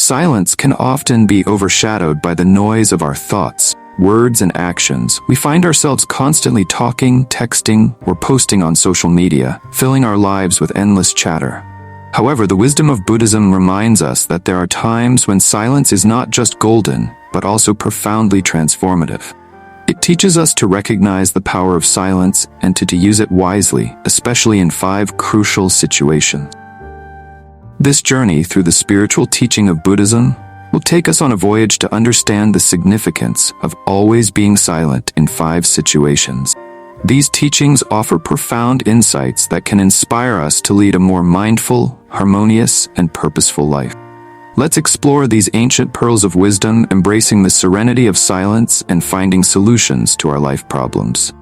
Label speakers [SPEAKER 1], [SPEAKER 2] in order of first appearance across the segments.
[SPEAKER 1] Silence can often be overshadowed by the noise of our thoughts, words, and actions. We find ourselves constantly talking, texting, or posting on social media, filling our lives with endless chatter. However, the wisdom of Buddhism reminds us that there are times when silence is not just golden, but also profoundly transformative. It teaches us to recognize the power of silence and to use it wisely, especially in 5 crucial situations. This journey through the spiritual teaching of Buddhism will take us on a voyage to understand the significance of always being silent in 5 situations. These teachings offer profound insights that can inspire us to lead a more mindful, harmonious, and purposeful life. Let's explore these ancient pearls of wisdom, embracing the serenity of silence and finding solutions to our life problems.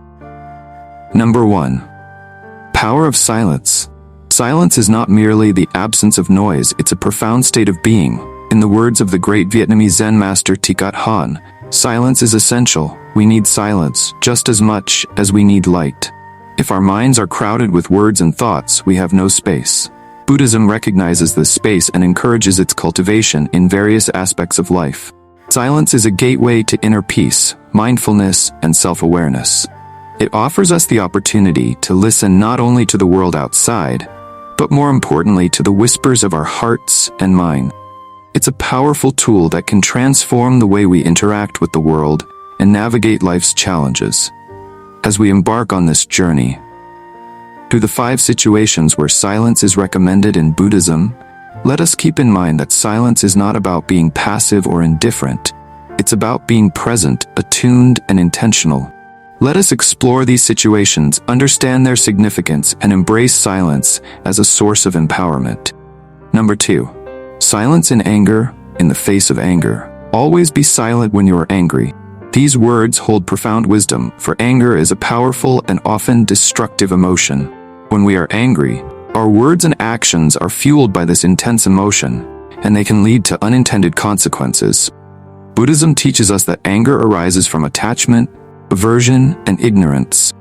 [SPEAKER 1] Number 1. Power of silence. Silence is not merely the absence of noise, it's a profound state of being. In the words of the great Vietnamese Zen master Thich Nhat Hanh, silence is essential. We need silence just as much as we need light. If our minds are crowded with words and thoughts, we have no space. Buddhism recognizes this space and encourages its cultivation in various aspects of life. Silence is a gateway to inner peace, mindfulness, and self-awareness. It offers us the opportunity to listen not only to the world outside, but more importantly to the whispers of our hearts and mind. It's a powerful tool that can transform the way we interact with the world and navigate life's challenges. As we embark on this journey, through the 5 situations where silence is recommended in Buddhism, let us keep in mind that silence is not about being passive or indifferent. It's about being present, attuned, and intentional. Let us explore these situations, understand their significance, and embrace silence as a source of empowerment. Number 2. Silence in anger. In the face of anger, always be silent when you are angry. These words hold profound wisdom, for anger is a powerful and often destructive emotion. When we are angry, our words and actions are fueled by this intense emotion, and they can lead to unintended consequences. Buddhism teaches us that anger arises from attachment, aversion, and ignorance.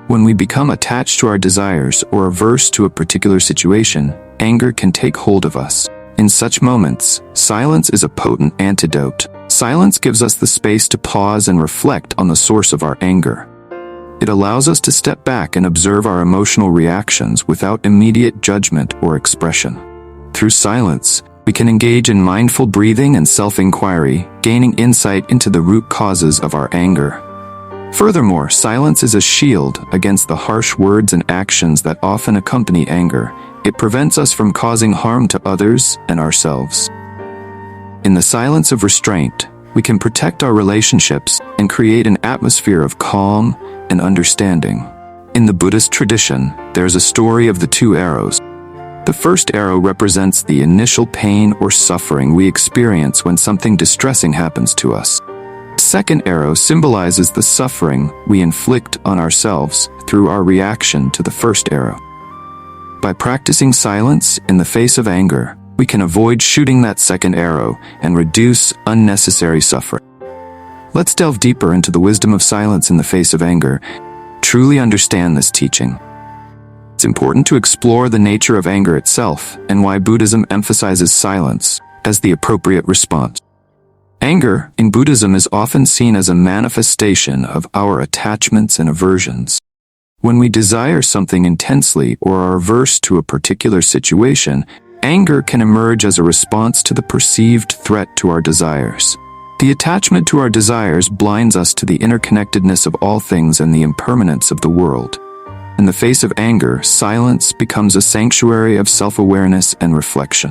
[SPEAKER 1] When we become attached to our desires or averse to a particular situation, anger can take hold of us. In such moments, silence is a potent antidote. Silence gives us the space to pause and reflect on the source of our anger. It allows us to step back and observe our emotional reactions without immediate judgment or expression. Through silence, we can engage in mindful breathing and self-inquiry, gaining insight into the root causes of our anger. Furthermore, silence is a shield against the harsh words and actions that often accompany anger. It prevents us from causing harm to others and ourselves. In the silence of restraint, we can protect our relationships and create an atmosphere of calm and understanding. In the Buddhist tradition, there's a story of the 2 arrows. The first arrow represents the initial pain or suffering we experience when something distressing happens to us. The second arrow symbolizes the suffering we inflict on ourselves through our reaction to the first arrow. By practicing silence in the face of anger, we can avoid shooting that second arrow and reduce unnecessary suffering. Let's delve deeper into the wisdom of silence in the face of anger. Truly understand this teaching. It's important to explore the nature of anger itself and why Buddhism emphasizes silence as the appropriate response. Anger in Buddhism is often seen as a manifestation of our attachments and aversions. When we desire something intensely or are averse to a particular situation, anger can emerge as a response to the perceived threat to our desires. The attachment to our desires blinds us to the interconnectedness of all things and the impermanence of the world. In the face of anger, silence becomes a sanctuary of self-awareness and reflection.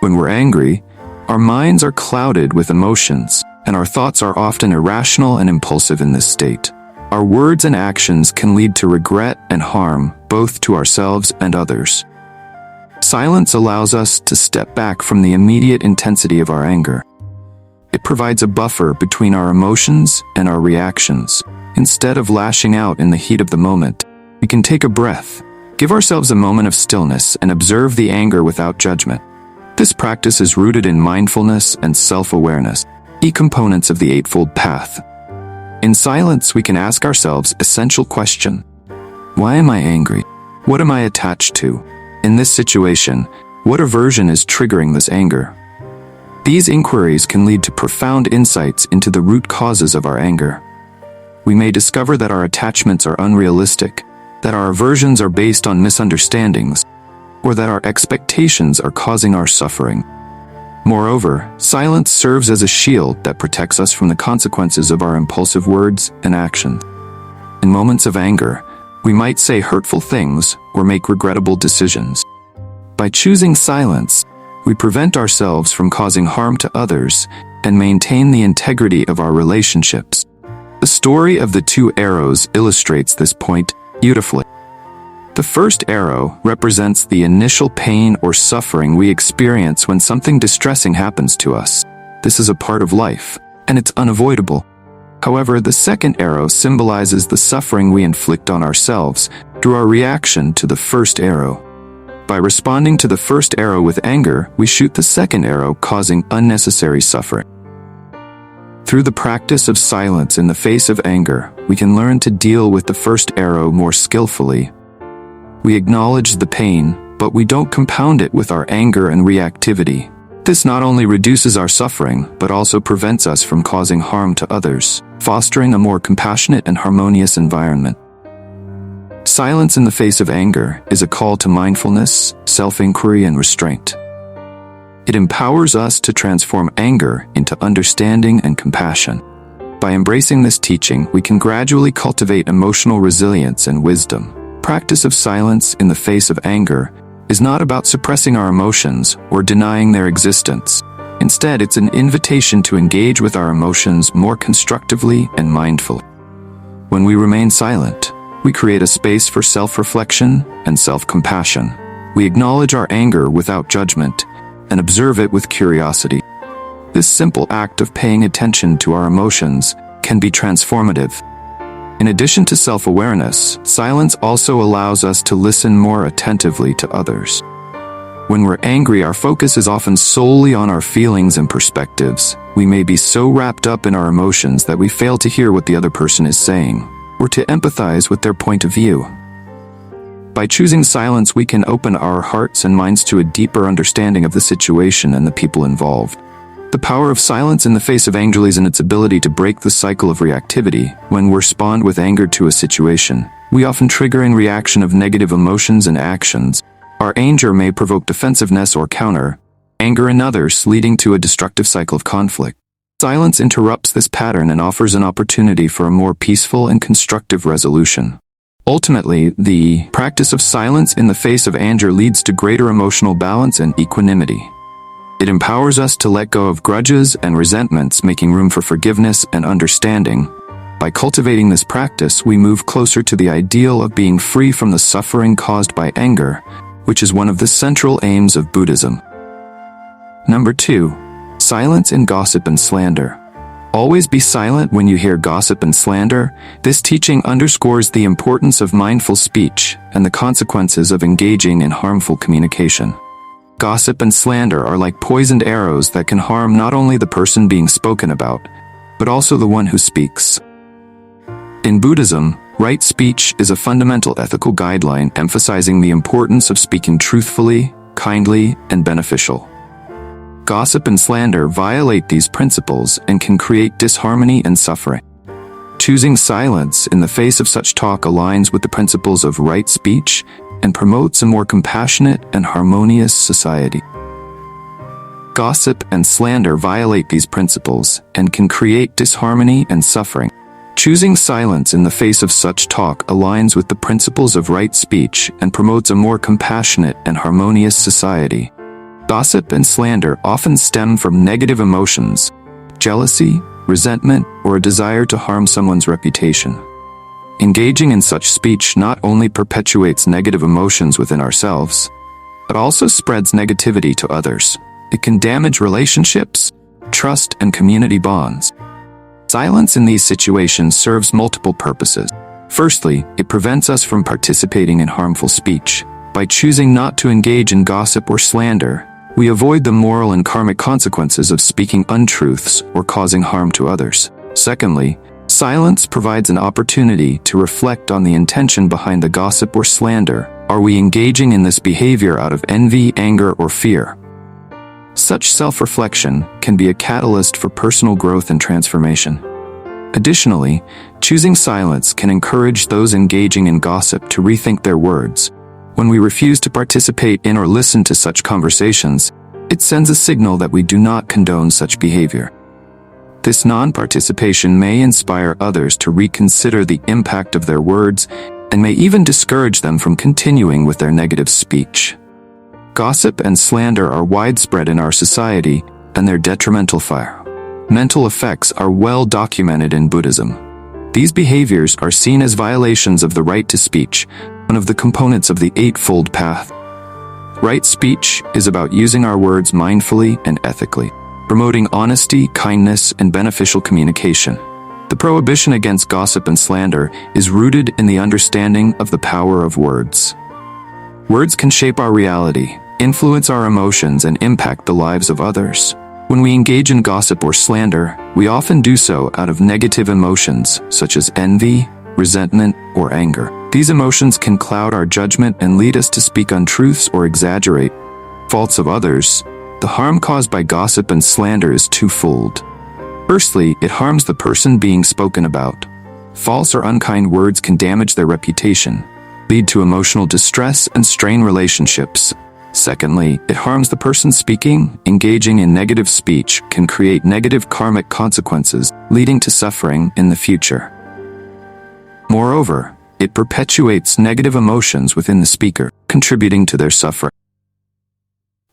[SPEAKER 1] When we're angry, our minds are clouded with emotions, and our thoughts are often irrational and impulsive in this state. Our words and actions can lead to regret and harm, both to ourselves and others. Silence allows us to step back from the immediate intensity of our anger. It provides a buffer between our emotions and our reactions. Instead of lashing out in the heat of the moment, we can take a breath, give ourselves a moment of stillness, and observe the anger without judgment. This practice is rooted in mindfulness and self-awareness, key components of the Eightfold Path. In silence, we can ask ourselves essential question: why am I angry? What am I attached to? In this situation, what aversion is triggering this anger? These inquiries can lead to profound insights into the root causes of our anger. We may discover that our attachments are unrealistic, that our aversions are based on misunderstandings, or that our expectations are causing our suffering. Moreover, silence serves as a shield that protects us from the consequences of our impulsive words and actions. In moments of anger, we might say hurtful things or make regrettable decisions. By choosing silence, we prevent ourselves from causing harm to others and maintain the integrity of our relationships. The story of the two arrows illustrates this point beautifully. The first arrow represents the initial pain or suffering we experience when something distressing happens to us. This is a part of life, and it's unavoidable. However, the second arrow symbolizes the suffering we inflict on ourselves through our reaction to the first arrow. By responding to the first arrow with anger, we shoot the second arrow, causing unnecessary suffering. Through the practice of silence in the face of anger, we can learn to deal with the first arrow more skillfully. We acknowledge the pain, but we don't compound it with our anger and reactivity. This not only reduces our suffering, but also prevents us from causing harm to others, fostering a more compassionate and harmonious environment. Silence in the face of anger is a call to mindfulness, self-inquiry, and restraint. It empowers us to transform anger into understanding and compassion. By embracing this teaching, we can gradually cultivate emotional resilience and wisdom. Practice of silence in the face of anger is not about suppressing our emotions or denying their existence. Instead, it's an invitation to engage with our emotions more constructively and mindfully. When we remain silent, we create a space for self-reflection and self-compassion. We acknowledge our anger without judgment and observe it with curiosity. This simple act of paying attention to our emotions can be transformative. In addition to self-awareness, silence also allows us to listen more attentively to others. When we're angry, our focus is often solely on our feelings and perspectives. We may be so wrapped up in our emotions that we fail to hear what the other person is saying, or to empathize with their point of view. By choosing silence, we can open our hearts and minds to a deeper understanding of the situation and the people involved. The power of silence in the face of anger lies in its ability to break the cycle of reactivity. When we respond with anger to a situation, we often trigger a reaction of negative emotions and actions. Our anger may provoke defensiveness or counter anger in others, leading to a destructive cycle of conflict. Silence interrupts this pattern and offers an opportunity for a more peaceful and constructive resolution. Ultimately, the practice of silence in the face of anger leads to greater emotional balance and equanimity. It empowers us to let go of grudges and resentments, making room for forgiveness and understanding. By cultivating this practice, we move closer to the ideal of being free from the suffering caused by anger, which is one of the central aims of Buddhism. Number 2. Silence in gossip and slander. Always be silent when you hear gossip and slander. This teaching underscores the importance of mindful speech and the consequences of engaging in harmful communication. Gossip and slander are like poisoned arrows that can harm not only the person being spoken about, but also the one who speaks. In Buddhism, right speech is a fundamental ethical guideline emphasizing the importance of speaking truthfully, kindly, and beneficial. Gossip and slander violate these principles and can create disharmony and suffering. Choosing silence in the face of such talk aligns with the principles of right speech and promotes a more compassionate and harmonious society. Gossip and slander violate these principles and can create disharmony and suffering. Choosing silence in the face of such talk aligns with the principles of right speech and promotes a more compassionate and harmonious society. Gossip and slander often stem from negative emotions, jealousy, resentment, or a desire to harm someone's reputation. Engaging in such speech not only perpetuates negative emotions within ourselves, but also spreads negativity to others. It can damage relationships, trust, and community bonds. Silence in these situations serves multiple purposes. Firstly, it prevents us from participating in harmful speech. By choosing not to engage in gossip or slander, we avoid the moral and karmic consequences of speaking untruths or causing harm to others. Secondly, silence provides an opportunity to reflect on the intention behind the gossip or slander. Are we engaging in this behavior out of envy, anger, or fear? Such self-reflection can be a catalyst for personal growth and transformation. Additionally, choosing silence can encourage those engaging in gossip to rethink their words. When we refuse to participate in or listen to such conversations, it sends a signal that we do not condone such behavior. This non-participation may inspire others to reconsider the impact of their words and may even discourage them from continuing with their negative speech. Gossip and slander are widespread in our society, and their detrimental mental effects are well documented in Buddhism. These behaviors are seen as violations of the right to speech, one of the components of the Eightfold Path. Right speech is about using our words mindfully and ethically, promoting honesty, kindness, and beneficial communication. The prohibition against gossip and slander is rooted in the understanding of the power of words. Words can shape our reality, influence our emotions, and impact the lives of others. When we engage in gossip or slander, we often do so out of negative emotions such as envy, resentment, or anger. These emotions can cloud our judgment and lead us to speak untruths or exaggerate faults of others. The harm caused by gossip and slander is twofold. Firstly, it harms the person being spoken about. False or unkind words can damage their reputation, lead to emotional distress, and strain relationships. Secondly, it harms the person speaking. Engaging in negative speech can create negative karmic consequences, leading to suffering in the future. Moreover, it perpetuates negative emotions within the speaker, contributing to their suffering.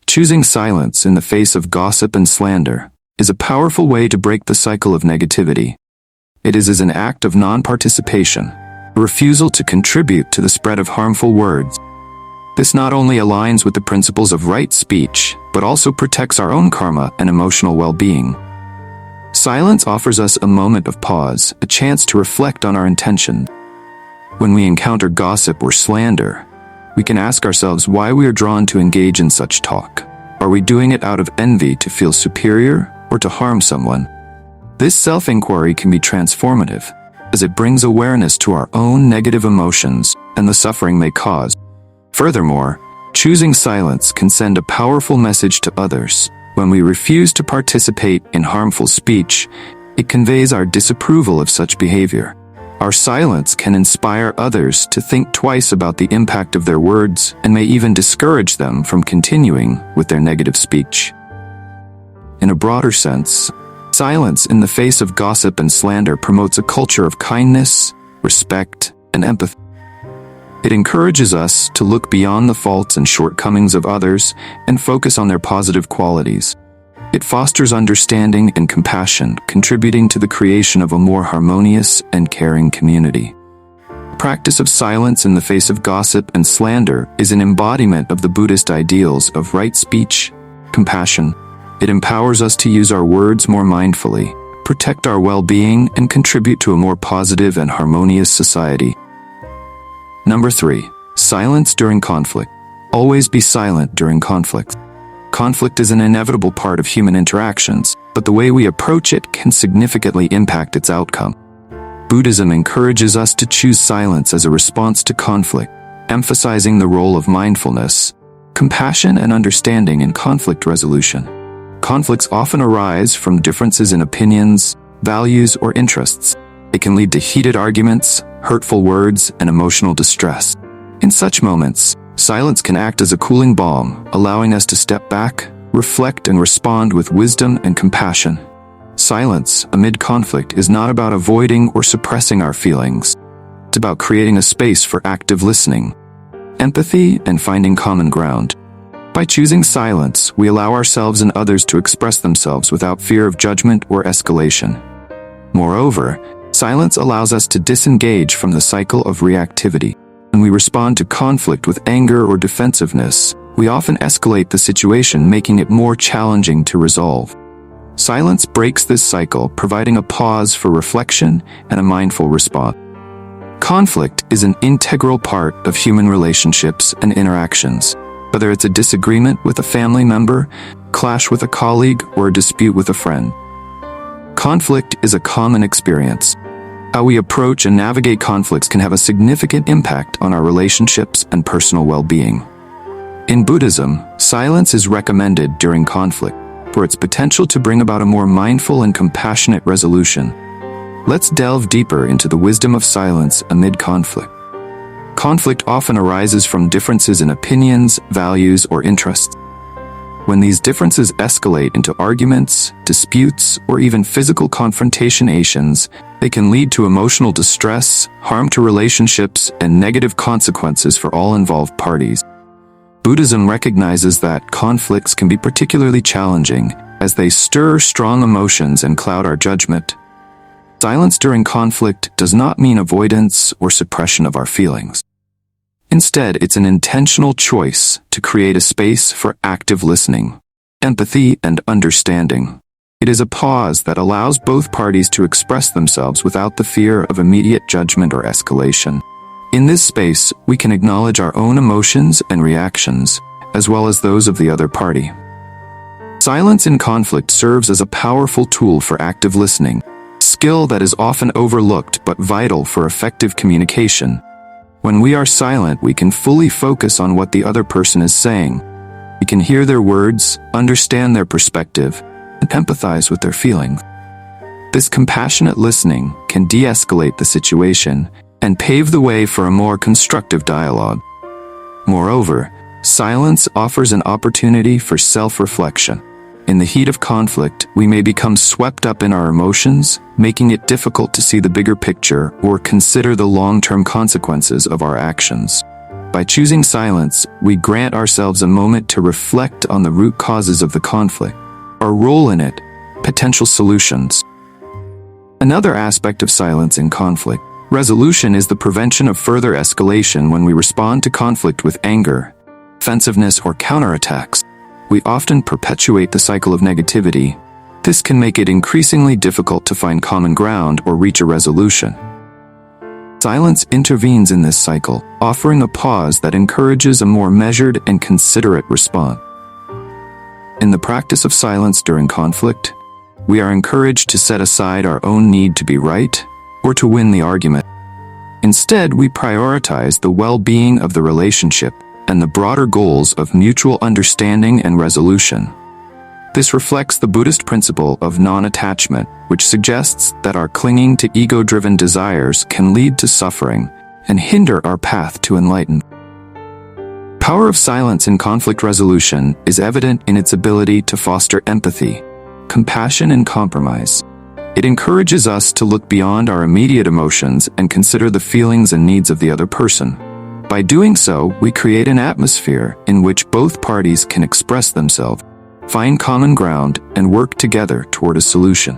[SPEAKER 1] Choosing silence in the face of gossip and slander is a powerful way to break the cycle of negativity. It is as an act of non-participation, a refusal to contribute to the spread of harmful words. This not only aligns with the principles of right speech, but also protects our own karma and emotional well-being. Silence offers us a moment of pause, a chance to reflect on our intention. When we encounter gossip or slander, we can ask ourselves why we are drawn to engage in such talk. Are we doing it out of envy to feel superior or to harm someone? This self-inquiry can be transformative, as it brings awareness to our own negative emotions and the suffering they cause. Furthermore, choosing silence can send a powerful message to others. When we refuse to participate in harmful speech, it conveys our disapproval of such behavior. Our silence can inspire others to think twice about the impact of their words and may even discourage them from continuing with their negative speech. In a broader sense, silence in the face of gossip and slander promotes a culture of kindness, respect, and empathy. It encourages us to look beyond the faults and shortcomings of others and focus on their positive qualities. It fosters understanding and compassion, contributing to the creation of a more harmonious and caring community. The practice of silence in the face of gossip and slander is an embodiment of the Buddhist ideals of right speech, compassion. It empowers us to use our words more mindfully, protect our well-being, and contribute to a more positive and harmonious society. Number 3. Silence during conflict. Always be silent during conflict. Conflict is an inevitable part of human interactions, but the way we approach it can significantly impact its outcome. Buddhism encourages us to choose silence as a response to conflict, emphasizing the role of mindfulness, compassion, and understanding in conflict resolution. Conflicts often arise from differences in opinions, values, or interests. It can lead to heated arguments, hurtful words, and emotional distress. In such moments, silence can act as a cooling balm, allowing us to step back, reflect, and respond with wisdom and compassion. Silence amid conflict is not about avoiding or suppressing our feelings. It's about creating a space for active listening, empathy, and finding common ground. By choosing silence, we allow ourselves and others to express themselves without fear of judgment or escalation. Moreover, silence allows us to disengage from the cycle of reactivity. When we respond to conflict with anger or defensiveness, we often escalate the situation, making it more challenging to resolve. Silence breaks this cycle, providing a pause for reflection and a mindful response. Conflict is an integral part of human relationships and interactions. Whether it's a disagreement with a family member, clash with a colleague, or a dispute with a friend. Conflict is a common experience. How we approach and navigate conflicts can have a significant impact on our relationships and personal well-being. In Buddhism, silence is recommended during conflict for its potential to bring about a more mindful and compassionate resolution. Let's delve deeper into the wisdom of silence amid conflict. Conflict often arises from differences in opinions, values, or interests. When these differences escalate into arguments, disputes, or even physical confrontations, they can lead to emotional distress, harm to relationships, and negative consequences for all involved parties. Buddhism recognizes that conflicts can be particularly challenging, as they stir strong emotions and cloud our judgment. Silence during conflict does not mean avoidance or suppression of our feelings. Instead, it's an intentional choice to create a space for active listening, empathy, and understanding. It is a pause that allows both parties to express themselves without the fear of immediate judgment or escalation. In this space, we can acknowledge our own emotions and reactions, as well as those of the other party. Silence in conflict serves as a powerful tool for active listening, a skill that is often overlooked but vital for effective communication. When we are silent, we can fully focus on what the other person is saying. We can hear their words, understand their perspective, and empathize with their feelings. This compassionate listening can de-escalate the situation and pave the way for a more constructive dialogue. Moreover, silence offers an opportunity for self-reflection. In the heat of conflict, we may become swept up in our emotions, making it difficult to see the bigger picture or consider the long-term consequences of our actions. By choosing silence, we grant ourselves a moment to reflect on the root causes of the conflict, our role in it, potential solutions. Another aspect of silence in conflict resolution is the prevention of further escalation. When we respond to conflict with anger, defensiveness, or counterattacks, we often perpetuate the cycle of negativity. This can make it increasingly difficult to find common ground or reach a resolution. Silence intervenes in this cycle, offering a pause that encourages a more measured and considerate response. In the practice of silence during conflict, we are encouraged to set aside our own need to be right or to win the argument. Instead, we prioritize the well-being of the relationship and the broader goals of mutual understanding and resolution. This reflects the Buddhist principle of non-attachment, which suggests that our clinging to ego-driven desires can lead to suffering and hinder our path to enlightenment. The power of silence in conflict resolution is evident in its ability to foster empathy, compassion, and compromise. It encourages us to look beyond our immediate emotions and consider the feelings and needs of the other person. By doing so, we create an atmosphere in which both parties can express themselves, find common ground, and work together toward a solution.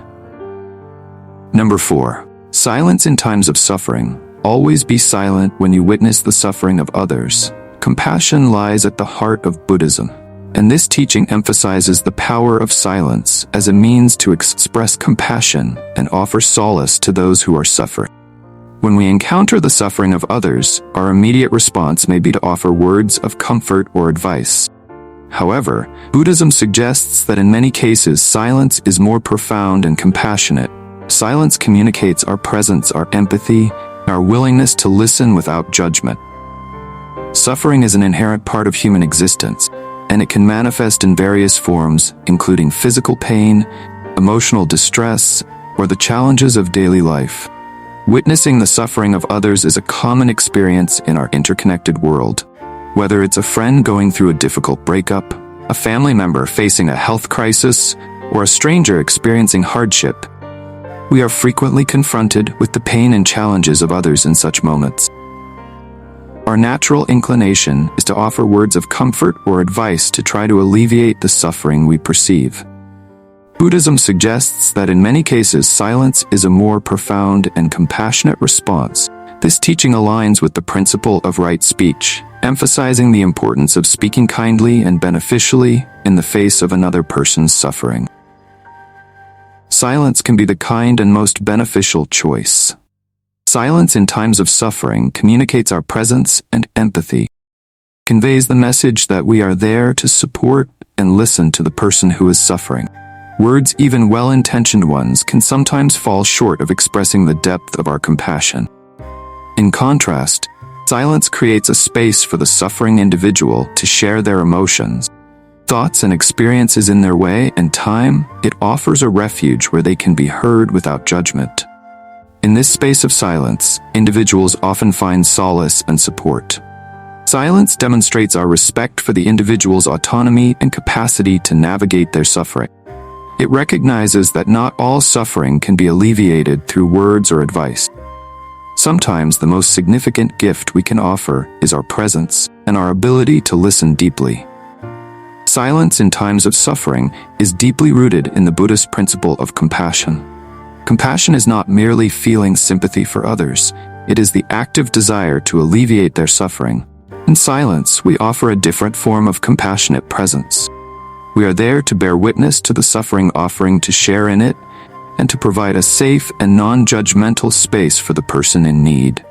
[SPEAKER 1] Number 4. Silence in times of suffering. Always be silent when you witness the suffering of others. Compassion lies at the heart of Buddhism, and this teaching emphasizes the power of silence as a means to express compassion and offer solace to those who are suffering. When we encounter the suffering of others, our immediate response may be to offer words of comfort or advice. However, Buddhism suggests that in many cases silence is more profound and compassionate. Silence communicates our presence, our empathy, and our willingness to listen without judgment. Suffering is an inherent part of human existence, and it can manifest in various forms, including physical pain, emotional distress, or the challenges of daily life. Witnessing the suffering of others is a common experience in our interconnected world. Whether it's a friend going through a difficult breakup, a family member facing a health crisis, or a stranger experiencing hardship, we are frequently confronted with the pain and challenges of others in such moments. Our natural inclination is to offer words of comfort or advice to try to alleviate the suffering we perceive. Buddhism suggests that in many cases silence is a more profound and compassionate response. This teaching aligns with the principle of right speech, emphasizing the importance of speaking kindly and beneficially in the face of another person's suffering. Silence can be the kind and most beneficial choice. Silence in times of suffering communicates our presence and empathy, conveys the message that we are there to support and listen to the person who is suffering. Words, even well-intentioned ones, can sometimes fall short of expressing the depth of our compassion. In contrast, Silence creates a space for the suffering individual to share their emotions, thoughts, and experiences in their way and time. It offers a refuge where they can be heard without judgment. In this space of silence, individuals often find solace and support. Silence demonstrates our respect for the individual's autonomy and capacity to navigate their suffering. It recognizes that not all suffering can be alleviated through words or advice. Sometimes the most significant gift we can offer is our presence and our ability to listen deeply. Silence in times of suffering is deeply rooted in the Buddhist principle of compassion. Compassion is not merely feeling sympathy for others, it is the active desire to alleviate their suffering. In silence, we offer a different form of compassionate presence. We are there to bear witness to the suffering, offering to share in it, and to provide a safe and non-judgmental space for the person in need.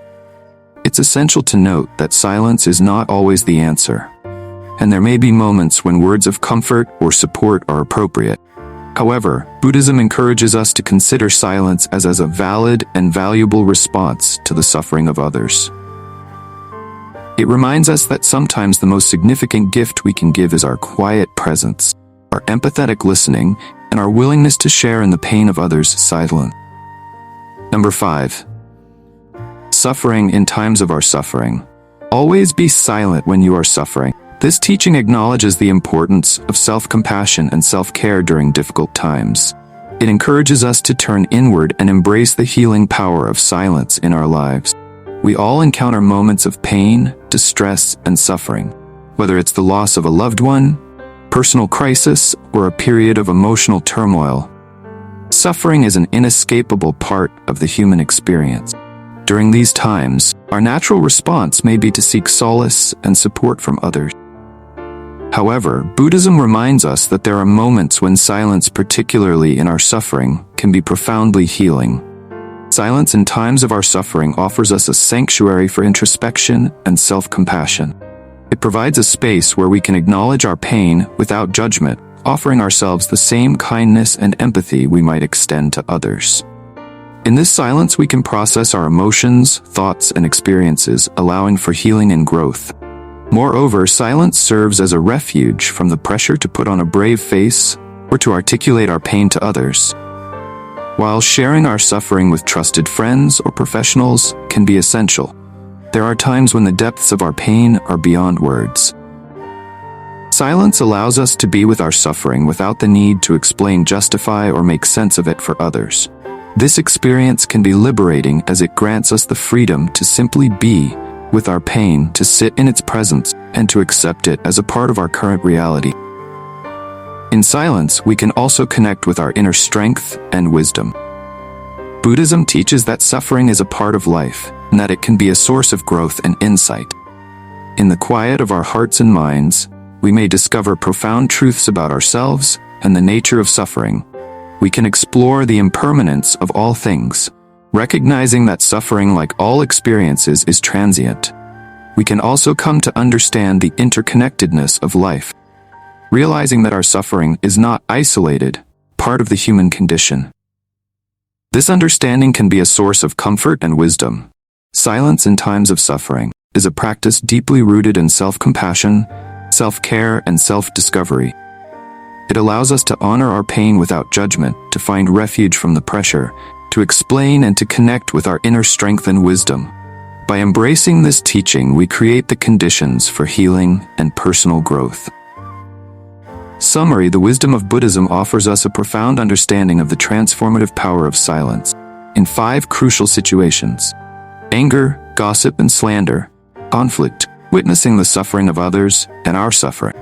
[SPEAKER 1] It's essential to note that silence is not always the answer, and there may be moments when words of comfort or support are appropriate. However, Buddhism encourages us to consider silence as a valid and valuable response to the suffering of others. It reminds us that sometimes the most significant gift we can give is our quiet presence, our empathetic listening, and our willingness to share in the pain of others silently. Number 5. Suffering in times of our suffering. Always be silent when you are suffering. This teaching acknowledges the importance of self-compassion and self-care during difficult times. It encourages us to turn inward and embrace the healing power of silence in our lives. We all encounter moments of pain, distress, and suffering, whether it's the loss of a loved one, personal crisis, or a period of emotional turmoil. Suffering is an inescapable part of the human experience. During these times, our natural response may be to seek solace and support from others. However, Buddhism reminds us that there are moments when silence, particularly in our suffering, can be profoundly healing. Silence in times of our suffering offers us a sanctuary for introspection and self-compassion. It provides a space where we can acknowledge our pain without judgment, offering ourselves the same kindness and empathy we might extend to others. In this silence, we can process our emotions, thoughts, and experiences, allowing for healing and growth. Moreover, silence serves as a refuge from the pressure to put on a brave face or to articulate our pain to others. While sharing our suffering with trusted friends or professionals can be essential, there are times when the depths of our pain are beyond words. Silence allows us to be with our suffering without the need to explain, justify, or make sense of it for others. This experience can be liberating as it grants us the freedom to simply be with our pain, to sit in its presence, and to accept it as a part of our current reality. In silence, we can also connect with our inner strength and wisdom. Buddhism teaches that suffering is a part of life, and that it can be a source of growth and insight. In the quiet of our hearts and minds, we may discover profound truths about ourselves and the nature of suffering. We can explore the impermanence of all things, recognizing that suffering, like all experiences, is transient. We can also come to understand the interconnectedness of life, realizing that our suffering is not isolated, part of the human condition. This understanding can be a source of comfort and wisdom. Silence in times of suffering is a practice deeply rooted in self-compassion, self-care, and self-discovery. It allows us to honor our pain without judgment, to find refuge from the pressure, to explain and to connect with our inner strength and wisdom. By embracing this teaching, we create the conditions for healing and personal growth. Summary: the wisdom of Buddhism offers us a profound understanding of the transformative power of silence in 5 crucial situations: anger, gossip and slander, conflict, witnessing the suffering of others, and our suffering.